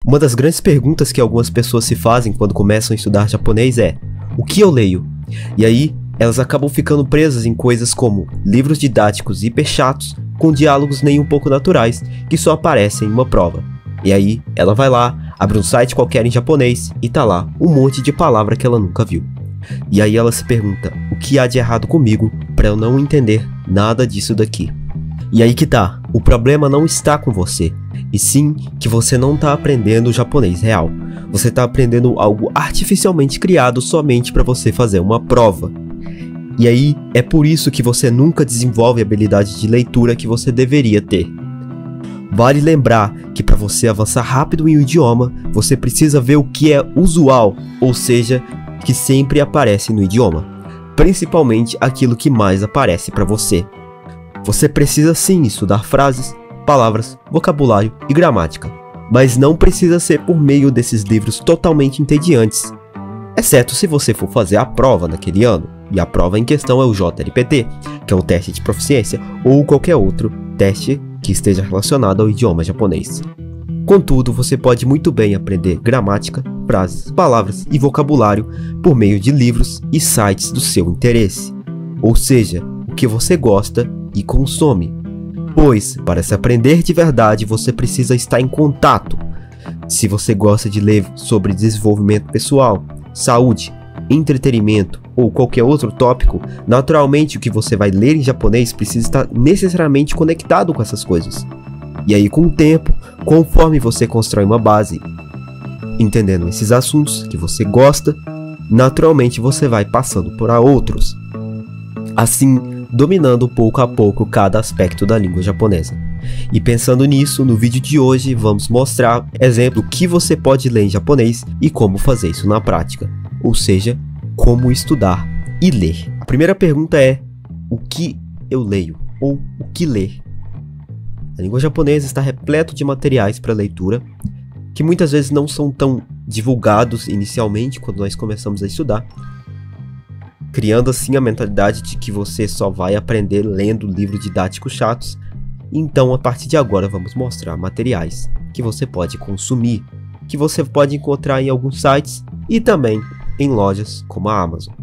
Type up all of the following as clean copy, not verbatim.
Uma das grandes perguntas que algumas pessoas se fazem quando começam a estudar japonês é: o que eu leio? E aí, elas acabam ficando presas em coisas como livros didáticos hiper chatos, com diálogos nem um pouco naturais, que só aparecem em uma prova. E aí, ela vai lá, abre um site qualquer em japonês e tá lá um monte de palavra que ela nunca viu. E aí ela se pergunta: o que há de errado comigo para eu não entender nada disso daqui? E aí que tá, o problema não está com você, e sim que você não tá aprendendo o japonês real. Você tá aprendendo algo artificialmente criado somente para você fazer uma prova. E aí é por isso que você nunca desenvolve a habilidade de leitura que você deveria ter. Vale lembrar que para você avançar rápido em um idioma, você precisa ver o que é usual, ou seja, que sempre aparece no idioma, principalmente aquilo que mais aparece para você. Você precisa sim estudar frases, palavras, vocabulário e gramática, mas não precisa ser por meio desses livros totalmente entediantes, exceto se você for fazer a prova naquele ano, e a prova em questão é o JLPT, que é um teste de proficiência, ou qualquer outro teste que esteja relacionado ao idioma japonês. Contudo, você pode muito bem aprender gramática, frases, palavras e vocabulário por meio de livros e sites do seu interesse, ou seja, o que você gosta e consome. Pois, para se aprender de verdade, você precisa estar em contato. Se você gosta de ler sobre desenvolvimento pessoal, saúde, entretenimento ou qualquer outro tópico, naturalmente o que você vai ler em japonês precisa estar necessariamente conectado com essas coisas. E aí, com o tempo, conforme você constrói uma base, entendendo esses assuntos que você gosta, naturalmente você vai passando por outros, assim dominando pouco a pouco cada aspecto da língua japonesa. E pensando nisso, no vídeo de hoje vamos mostrar exemplo do que você pode ler em japonês e como fazer isso na prática, ou seja, como estudar e ler. A primeira pergunta é: o que eu leio? Ou o que ler? A língua japonesa está repleto de materiais para leitura, que muitas vezes não são tão divulgados inicialmente quando nós começamos a estudar, criando assim a mentalidade de que você só vai aprender lendo livros didáticos chatos. Então, a partir de agora, vamos mostrar materiais que você pode consumir, que você pode encontrar em alguns sites e também em lojas como a Amazon.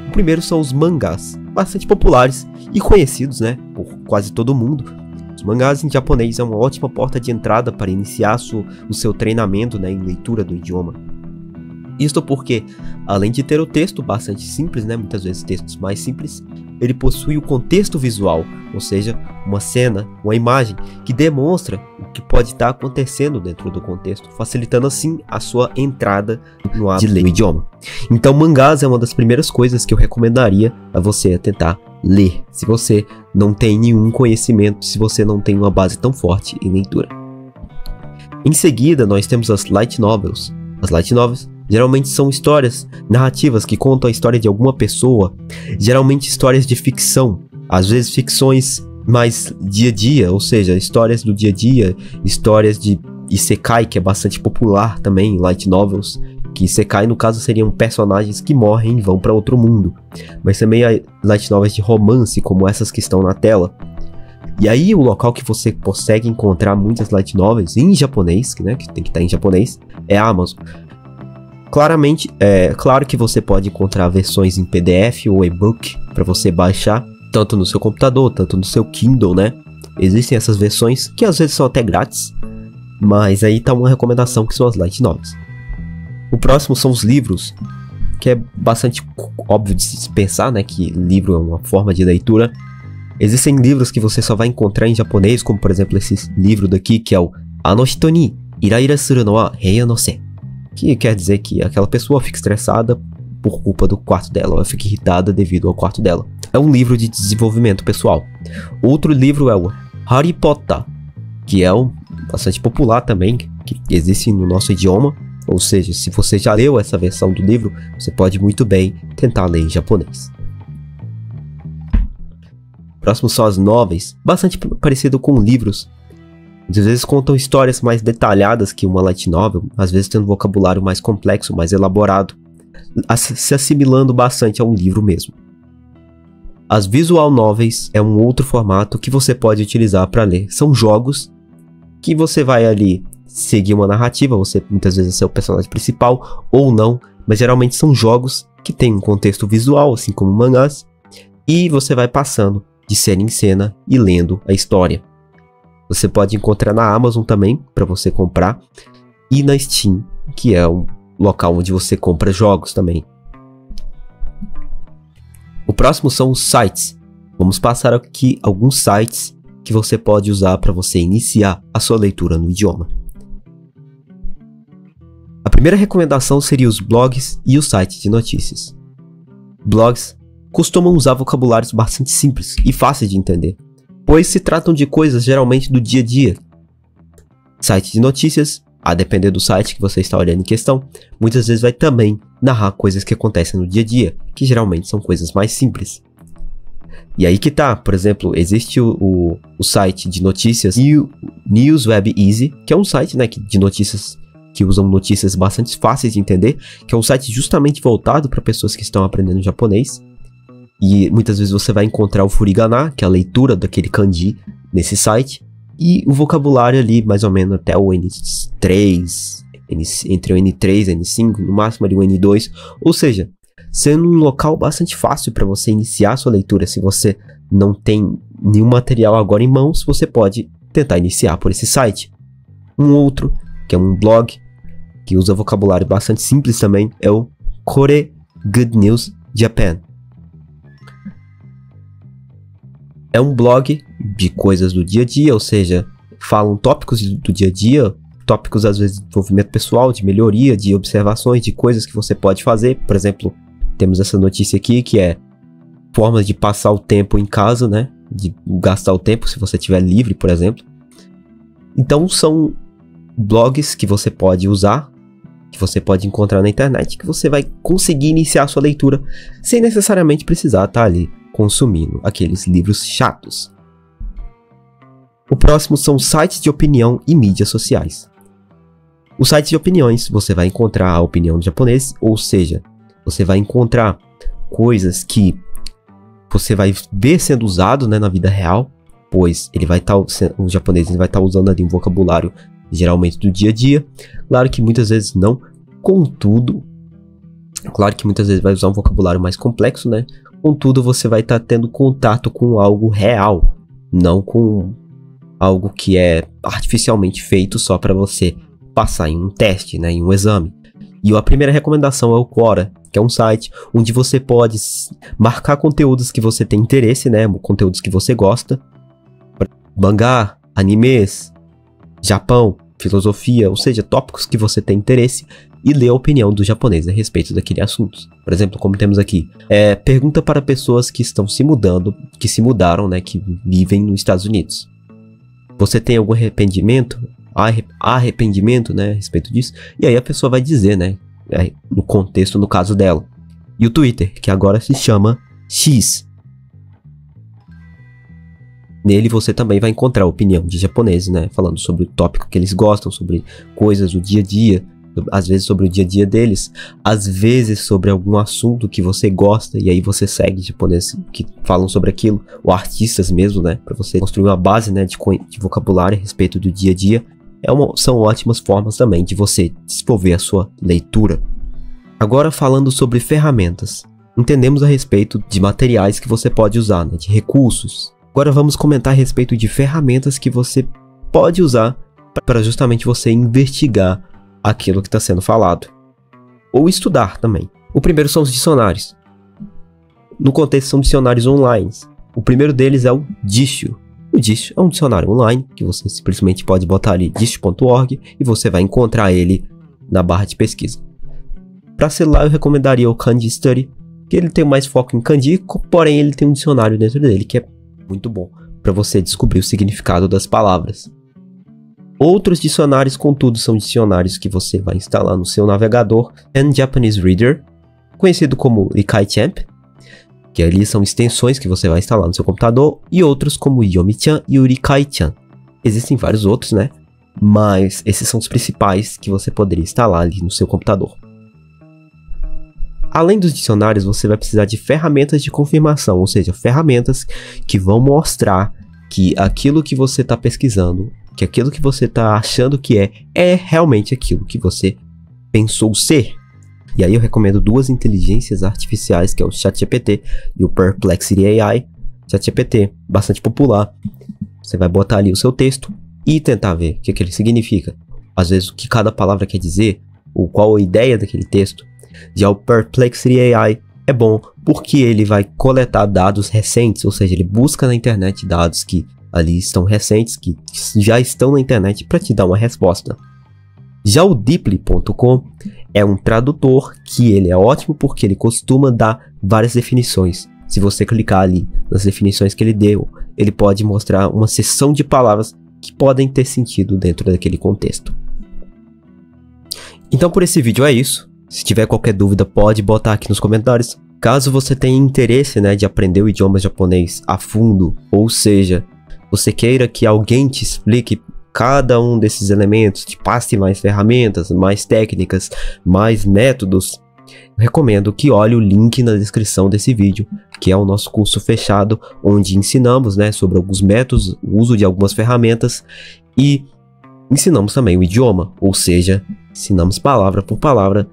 O primeiro são os mangás, bastante populares e conhecidos, por quase todo mundo. Os mangás em japonês é uma ótima porta de entrada para iniciar o seu treinamento em leitura do idioma. Isto porque, além de ter o texto bastante simples, muitas vezes textos mais simples, ele possui o contexto visual, ou seja, uma cena, uma imagem que demonstra o que pode estar acontecendo dentro do contexto, facilitando assim a sua entrada no hábito de ler o idioma. Então, mangás é uma das primeiras coisas que eu recomendaria a você tentar ler, se você não tem nenhum conhecimento, se você não tem uma base tão forte em leitura. Em seguida, nós temos as light novels. As light novels geralmente são histórias narrativas que contam a história de alguma pessoa, geralmente histórias de ficção, às vezes ficções mais dia a dia, ou seja, histórias do dia a dia, histórias de isekai, que é bastante popular também em light novels, que isekai no caso seriam personagens que morrem e vão para outro mundo, mas também há light novels de romance, como essas que estão na tela. E aí o local que você consegue encontrar muitas light novels em japonês, que tem que estar em japonês, é a Amazon. Claramente, claro que você pode encontrar versões em PDF ou e-book para você baixar, tanto no seu computador, tanto no seu Kindle, Existem essas versões que às vezes são até grátis, mas aí tá uma recomendação que são as light novels. O próximo são os livros, que é bastante óbvio de se pensar, que livro é uma forma de leitura. Existem livros que você só vai encontrar em japonês, como por exemplo esse livro daqui, que é o Ano hito ni iraira suru no wa heiya no sen, que quer dizer que aquela pessoa fica estressada por culpa do quarto dela, ou fica irritada devido ao quarto dela. É um livro de desenvolvimento pessoal. Outro livro é o Harry Potter, que é bastante popular também, que existe no nosso idioma, ou seja, se você já leu essa versão do livro, você pode muito bem tentar ler em japonês. Próximo são as novels, bastante parecido com livros. Às vezes contam histórias mais detalhadas que uma light novel, às vezes tendo um vocabulário mais complexo, mais elaborado, se assimilando bastante a um livro mesmo. As visual novels é um outro formato que você pode utilizar para ler. São jogos que você vai ali seguir uma narrativa, você muitas vezes é o personagem principal ou não, mas geralmente são jogos que tem um contexto visual, assim como mangás, e você vai passando de cena em cena e lendo a história. Você pode encontrar na Amazon também, para você comprar, e na Steam, que é um local onde você compra jogos também. O próximo são os sites. Vamos passar aqui alguns sites que você pode usar para você iniciar a sua leitura no idioma. A primeira recomendação seria os blogs e os sites de notícias. Blogs costumam usar vocabulários bastante simples e fáceis de entender, pois se tratam de coisas geralmente do dia a dia. Site de notícias, a depender do site que você está olhando em questão, muitas vezes vai também narrar coisas que acontecem no dia a dia, que geralmente são coisas mais simples. E aí que tá, por exemplo, existe o site de notícias Newsweb Easy, que é um site, né, de notícias que usam notícias bastante fáceis de entender, que é um site justamente voltado para pessoas que estão aprendendo japonês. E muitas vezes você vai encontrar o furigana, que é a leitura daquele kanji nesse site, e o vocabulário ali mais ou menos até o N3, entre o N3 e N5, no máximo ali o N2, ou seja, sendo um local bastante fácil para você iniciar a sua leitura. Se você não tem nenhum material agora em mãos, você pode tentar iniciar por esse site. Um outro, que é um blog, que usa vocabulário bastante simples também, é o Kore Good News Japan. É um blog de coisas do dia a dia, ou seja, falam tópicos do dia a dia, tópicos às vezes de desenvolvimento pessoal, de melhoria, de observações, de coisas que você pode fazer. Por exemplo, temos essa notícia aqui que é formas de passar o tempo em casa, né? De gastar o tempo se você estiver livre, por exemplo. Então são blogs que você pode usar, que você pode encontrar na internet, que você vai conseguir iniciar a sua leitura sem necessariamente precisar estar ali consumindo aqueles livros chatos. O próximo são sites de opinião e mídias sociais. Os sites de opiniões, você vai encontrar a opinião do japonês, ou seja, você vai encontrar coisas que você vai ver sendo usado, né, na vida real, pois ele vai estar, o japonês vai estar usando ali um vocabulário geralmente do dia a dia. Claro que muitas vezes não, contudo, claro que muitas vezes vai usar um vocabulário mais complexo, né? Contudo, você vai estar tendo contato com algo real, não com algo que é artificialmente feito só para você passar em um teste, né, em um exame. E a primeira recomendação é o Quora, que é um site onde você pode marcar conteúdos que você tem interesse, né, conteúdos que você gosta, mangá, animes, Japão, filosofia, ou seja, tópicos que você tem interesse, e ler a opinião do japonês a respeito daquele assunto. Por exemplo, como temos aqui, pergunta para pessoas que estão se mudando, que se mudaram, né, que vivem nos Estados Unidos. Você tem algum arrependimento? Arrependimento, né, a respeito disso? E aí a pessoa vai dizer, né, no contexto, no caso dela. E o Twitter, que agora se chama X. Nele você também vai encontrar a opinião de japoneses, né, falando sobre o tópico que eles gostam, sobre coisas do dia a dia, às vezes sobre o dia a dia deles, às vezes sobre algum assunto que você gosta, e aí você segue japoneses que falam sobre aquilo, ou artistas mesmo, né, para você construir uma base, né, de vocabulário a respeito do dia a dia. São ótimas formas também de você desenvolver a sua leitura. Agora falando sobre ferramentas, entendemos a respeito de materiais que você pode usar, né, de recursos. Agora vamos comentar a respeito de ferramentas que você pode usar para justamente você investigar aquilo que está sendo falado, ou estudar também. O primeiro são os dicionários. No contexto são dicionários online. O primeiro deles é o Dictio. O Dictio é um dicionário online que você simplesmente pode botar ali dictio.org e você vai encontrar ele na barra de pesquisa. Para celular eu recomendaria o Kanji Study, que ele tem mais foco em kanji, porém ele tem um dicionário dentro dele que é muito bom para você descobrir o significado das palavras. Outros dicionários, contudo, são dicionários que você vai instalar no seu navegador, and Japanese Reader, conhecido como Rikai-Champ, que ali são extensões que você vai instalar no seu computador, e outros como Yomi-chan e o Rikai-chan. Existem vários outros, né? Mas esses são os principais que você poderia instalar ali no seu computador. Além dos dicionários, você vai precisar de ferramentas de confirmação, ou seja, ferramentas que vão mostrar que aquilo que você está pesquisando que aquilo que você está achando que é realmente aquilo que você pensou ser. E aí eu recomendo duas inteligências artificiais, que é o ChatGPT e o Perplexity AI. ChatGPT, bastante popular. Você vai botar ali o seu texto e tentar ver o que ele significa. Às vezes o que cada palavra quer dizer, ou qual a ideia daquele texto. Já o Perplexity AI é bom porque ele vai coletar dados recentes, ou seja, ele busca na internet dados que ali estão recentes, que já estão na internet para te dar uma resposta. Já o Deeply.com é um tradutor que ele é ótimo porque ele costuma dar várias definições. Se você clicar ali nas definições que ele deu, ele pode mostrar uma seção de palavras que podem ter sentido dentro daquele contexto. Então por esse vídeo é isso. Se tiver qualquer dúvida pode botar aqui nos comentários. Caso você tenha interesse, de aprender o idioma japonês a fundo, ou seja, você queira que alguém te explique cada um desses elementos, te passe mais ferramentas, mais técnicas, mais métodos, eu recomendo que olhe o link na descrição desse vídeo, que é o nosso curso fechado, onde ensinamos sobre alguns métodos, o uso de algumas ferramentas e ensinamos também o idioma, ou seja, ensinamos palavra por palavra,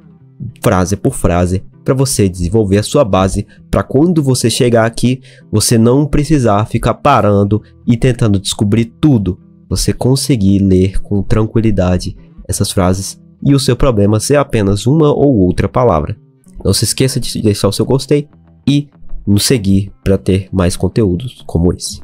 frase por frase, para você desenvolver a sua base, para quando você chegar aqui, você não precisar ficar parando e tentando descobrir tudo, você conseguir ler com tranquilidade essas frases e o seu problema ser apenas uma ou outra palavra. Não se esqueça de deixar o seu gostei e nos seguir para ter mais conteúdos como esse.